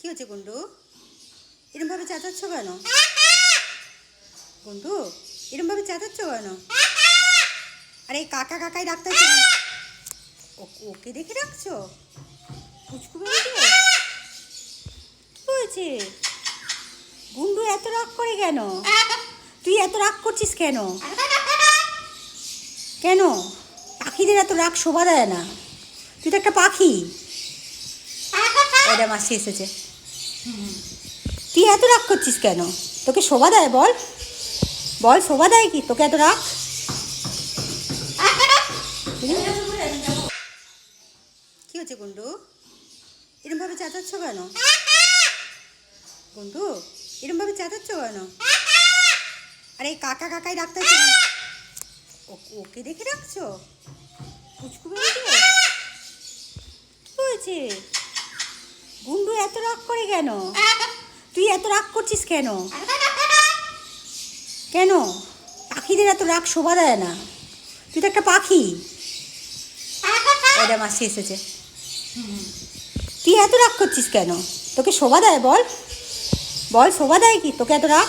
কি হচ্ছে গুন্ডু? এরমভাবে চেঁচাচ্ছ কেন? গুন্ডু, এরমভাবে চেঁচাচ্ছ কেন? আরে কাকা কাকাই ডাক্তার ওকে দেখে রাখছো? পুচকু বেরিয়ে কি হয়েছে? গুন্ডু এত রাগ করে কেন? তুই এত রাগ করছিস কেন? কেন? পাখিদের এত রাগ শোভা দেয় না। তুই তো একটা পাখি। ওটা মাসি এসেছে। তুই এত রাগ করছিস কেন? তোকে শোভা দেয়? বল বল, শোভা দেয় কি তোকে এত রাগ? কি হচ্ছে গুন্ডু? এরমভাবে চেঁচাচ্ছ কেন? গুন্ডু, এরমভাবে চেঁচাচ্ছ কেন? আরে কাকা কাকাই ডাক্তার ওকে দেখে রাখছো? পুচকু বেরিয়ে কি হয়েছে? গুন্ডু এত রাগ করে কেন? তুই এত রাগ করছিস কেন? কেন? পাখিদের এত রাগ শোভা দেয় না। তুই তো একটা পাখি। ওটা মাসি এসেছে। তুই এত রাগ করছিস কেন? তোকে শোভা দেয়? বল বল, শোভা দেয় কি তোকে এত রাগ?